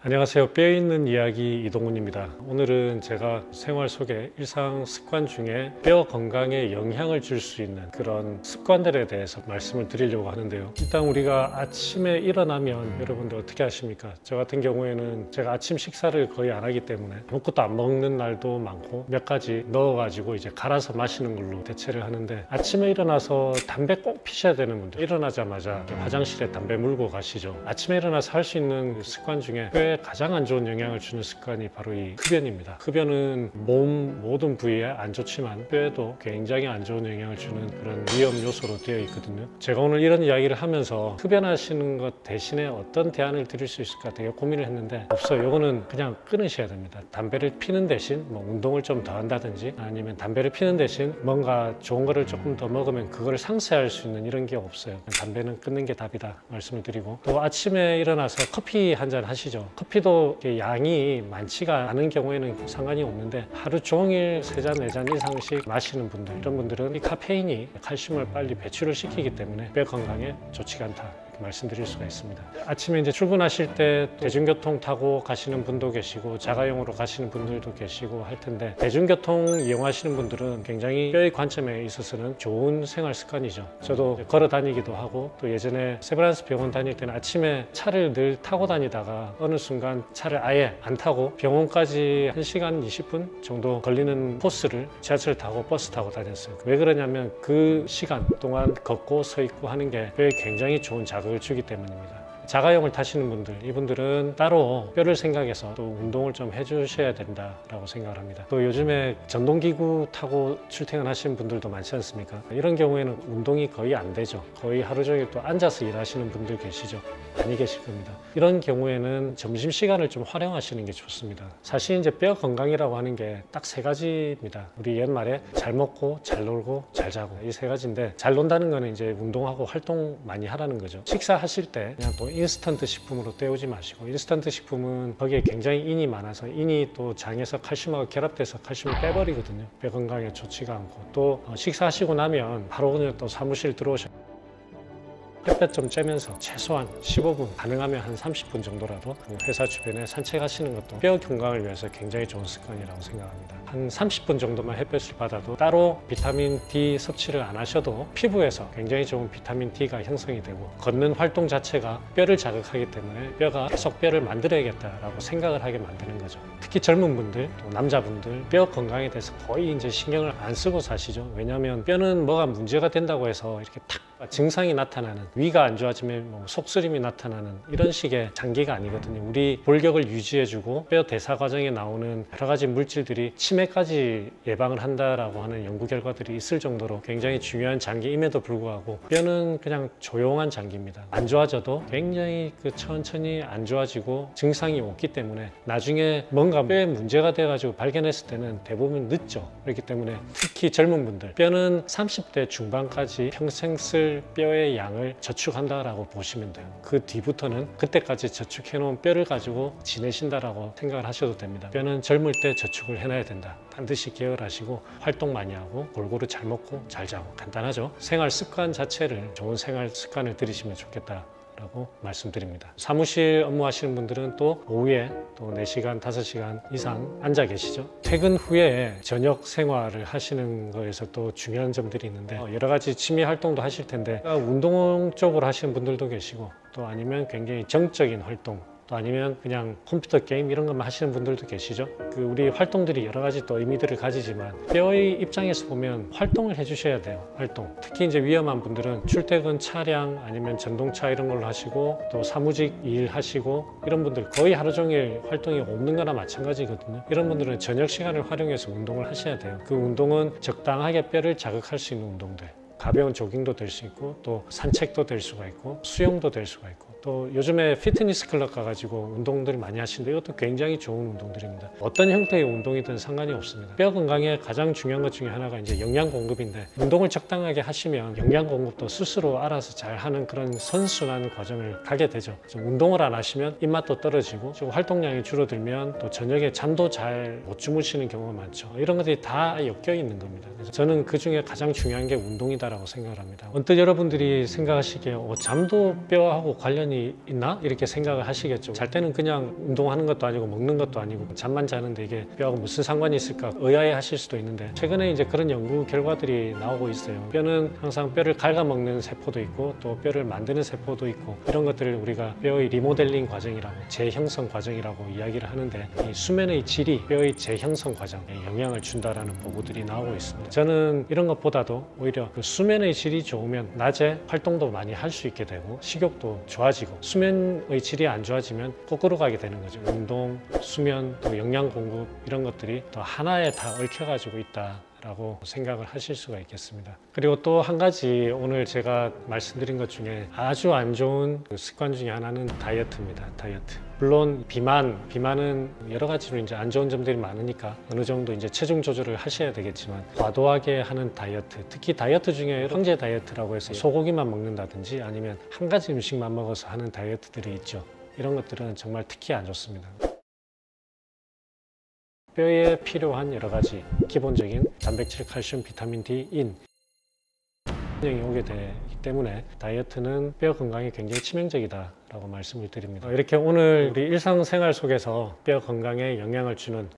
안녕하세요. 뼈있는 이야기 이동훈입니다. 오늘은 제가 생활 속에 일상 습관 중에 뼈 건강에 영향을 줄 수 있는 그런 습관들에 대해서 말씀을 드리려고 하는데요. 일단 우리가 아침에 일어나면 여러분들 어떻게 하십니까? 저 같은 경우에는 제가 아침 식사를 거의 안 하기 때문에 아무것도 안 먹는 날도 많고 몇 가지 넣어가지고 이제 갈아서 마시는 걸로 대체를 하는데, 아침에 일어나서 담배 꼭 피셔야 되는 분들, 일어나자마자 화장실에 담배 물고 가시죠. 아침에 일어나서 할 수 있는 습관 중에 뼈에 가장 안 좋은 영향을 주는 습관이 바로 이 흡연입니다. 흡연은 몸 모든 부위에 안 좋지만 뼈에도 굉장히 안 좋은 영향을 주는 그런 위험 요소로 되어 있거든요. 제가 오늘 이런 이야기를 하면서 흡연하시는 것 대신에 어떤 대안을 드릴 수 있을까 되게 고민을 했는데 없어요. 이거는 그냥 끊으셔야 됩니다. 담배를 피는 대신 운동을 좀 더 한다든지, 아니면 담배를 피는 대신 뭔가 좋은 거를 조금 더 먹으면 그거를 상쇄할 수 있는 이런 게 없어요. 담배는 끊는 게 답이다 말씀을 드리고, 또 아침에 일어나서 커피 한 잔 하시죠. 커피도 양이 많지가 않은 경우에는 상관이 없는데, 하루 종일 3잔, 4잔 이상씩 마시는 분들, 이런 분들은 이 카페인이 칼슘을 빨리 배출을 시키기 때문에 뼈 건강에 좋지가 않다 말씀드릴 수가 있습니다. 아침에 이제 출근하실 때 대중교통 타고 가시는 분도 계시고 자가용으로 가시는 분들도 계시고 할 텐데, 대중교통 이용하시는 분들은 굉장히 뼈의 관점에 있어서는 좋은 생활 습관이죠. 저도 걸어 다니기도 하고, 또 예전에 세브란스 병원 다닐 때는 아침에 차를 늘 타고 다니다가 어느 순간 차를 아예 안 타고 병원까지 1시간 20분 정도 걸리는 코스를 지하철 타고 버스 타고 다녔어요. 왜 그러냐면 그 시간 동안 걷고 서 있고 하는 게 뼈에 굉장히 좋은 자극을 주기 때문입니다. 자가용을 타시는 분들, 이분들은 따로 뼈를 생각해서 또 운동을 좀 해주셔야 된다라고 생각을 합니다. 또 요즘에 전동기구 타고 출퇴근하시는 분들도 많지 않습니까? 이런 경우에는 운동이 거의 안 되죠. 거의 하루 종일 또 앉아서 일하시는 분들 계시죠? 많이 계실 겁니다. 이런 경우에는 점심시간을 좀 활용하시는 게 좋습니다. 사실 이제 뼈 건강이라고 하는 게 딱 3가지입니다. 우리 옛말에 잘 먹고 잘 놀고 잘 자고, 이 3가지인데, 잘 논다는 거는 이제 운동하고 활동 많이 하라는 거죠. 식사하실 때 그냥 또 인스턴트 식품으로 때우지 마시고, 인스턴트 식품은 거기에 굉장히 인이 많아서, 인이 또 장에서 칼슘하고 결합돼서 칼슘을 빼버리거든요. 뼈 건강에 좋지가 않고, 또 식사하시고 나면 바로 그냥 또 사무실 들어오셔 햇볕 좀 쬐면서 최소한 15분, 가능하면 한 30분 정도라도 회사 주변에 산책하시는 것도 뼈 건강을 위해서 굉장히 좋은 습관이라고 생각합니다. 한 30분 정도만 햇볕을 받아도 따로 비타민 D 섭취를 안 하셔도 피부에서 굉장히 좋은 비타민 D가 형성이 되고, 걷는 활동 자체가 뼈를 자극하기 때문에 뼈가 계속 뼈를 만들어야겠다라고 생각을 하게 만드는 거죠. 특히 젊은 분들, 또 남자분들 뼈 건강에 대해서 거의 이제 신경을 안 쓰고 사시죠. 왜냐하면 뼈는 뭐가 문제가 된다고 해서 이렇게 탁 증상이 나타나는, 위가 안 좋아지면 속쓰림이 나타나는 이런 식의 장기가 아니거든요. 우리 골격을 유지해주고 뼈 대사 과정에 나오는 여러 가지 물질들이 치매까지 예방을 한다라고 하는 연구 결과들이 있을 정도로 굉장히 중요한 장기임에도 불구하고, 뼈는 그냥 조용한 장기입니다. 안 좋아져도 굉장히 천천히 안 좋아지고 증상이 없기 때문에 나중에 뭔가 뼈에 문제가 돼가지고 발견했을 때는 대부분 늦죠. 그렇기 때문에 특히 젊은 분들, 뼈는 30대 중반까지 평생 쓸 뼈의 양을 저축한다라고 보시면 돼요. 그 뒤부터는 그때까지 저축해 놓은 뼈를 가지고 지내신다라고 생각을 하셔도 됩니다. 뼈는 젊을 때 저축을 해놔야 된다. 반드시 기억하시고 활동 많이 하고 골고루 잘 먹고 잘 자고, 간단하죠. 생활 습관 자체를 좋은 생활 습관을 들이시면 좋겠다 라고 말씀드립니다. 사무실 업무하시는 분들은 또 오후에 또 4시간, 5시간 이상 앉아 계시죠. 퇴근 후에 저녁 생활을 하시는 거에서 또 중요한 점들이 있는데, 여러 가지 취미 활동도 하실 텐데, 운동 쪽으로 하시는 분들도 계시고, 또 아니면 굉장히 정적인 활동, 또 아니면 그냥 컴퓨터 게임 이런 것만 하시는 분들도 계시죠. 우리 활동들이 여러 가지 또 의미들을 가지지만, 뼈의 입장에서 보면 활동을 해주셔야 돼요. 활동. 특히 이제 위험한 분들은 출퇴근 차량 아니면 전동차 이런 걸로 하시고, 또 사무직 일 하시고, 이런 분들 거의 하루 종일 활동이 없는 거나 마찬가지거든요. 이런 분들은 저녁 시간을 활용해서 운동을 하셔야 돼요. 그 운동은 적당하게 뼈를 자극할 수 있는 운동들, 가벼운 조깅도 될 수 있고, 또 산책도 될 수가 있고, 수영도 될 수가 있고, 또 요즘에 피트니스 클럽 가가지고 운동들 많이 하시는데, 이것도 굉장히 좋은 운동들입니다. 어떤 형태의 운동이든 상관이 없습니다. 뼈 건강에 가장 중요한 것 중에 하나가 이제 영양 공급인데, 운동을 적당하게 하시면 영양 공급도 스스로 알아서 잘 하는 그런 선순환 과정을 가게 되죠. 운동을 안 하시면 입맛도 떨어지고, 활동량이 줄어들면 또 저녁에 잠도 잘 못 주무시는 경우가 많죠. 이런 것들이 다 엮여 있는 겁니다. 그래서 저는 그 중에 가장 중요한 게 운동이다라고 생각을 합니다. 언뜻 여러분들이 생각하시기에 잠도 뼈하고 관련이 상관이 있나? 이렇게 생각을 하시겠죠. 잘 때는 그냥 운동하는 것도 아니고 먹는 것도 아니고 잠만 자는데 이게 뼈하고 무슨 상관이 있을까 의아해 하실 수도 있는데, 최근에 이제 그런 연구 결과들이 나오고 있어요. 뼈는 항상 뼈를 갉아먹는 세포도 있고 또 뼈를 만드는 세포도 있고, 이런 것들을 우리가 뼈의 리모델링 과정이라고, 재형성 과정이라고 이야기를 하는데, 이 수면의 질이 뼈의 재형성 과정에 영향을 준다라는 보고들이 나오고 있습니다. 저는 이런 것보다도 오히려 그 수면의 질이 좋으면 낮에 활동도 많이 할 수 있게 되고 식욕도 좋아지고, 수면의 질이 안 좋아지면 거꾸로 가게 되는 거죠. 운동, 수면, 또 영양 공급, 이런 것들이 또 하나에 다 얽혀가지고 있다 라고 생각을 하실 수가 있겠습니다. 그리고 또 한 가지, 오늘 제가 말씀드린 것 중에 아주 안 좋은 습관 중에 하나는 다이어트입니다. 다이어트. 물론 비만은 여러 가지로 이제 안 좋은 점들이 많으니까 어느 정도 이제 체중 조절을 하셔야 되겠지만, 과도하게 하는 다이어트, 특히 다이어트 중에 황제 다이어트라고 해서 소고기만 먹는다든지 아니면 한 가지 음식만 먹어서 하는 다이어트들이 있죠. 이런 것들은 정말 특히 안 좋습니다. 뼈에 필요한 여러 가지 기본적인 단백질, 칼슘, 비타민 D, 인 이 오게 되기 때문에 다이어트는 뼈 건강에 굉장히 치명적이다 라고 말씀을 드립니다. 이렇게 오늘 우리 일상생활 속에서 뼈 건강에 영향을 주는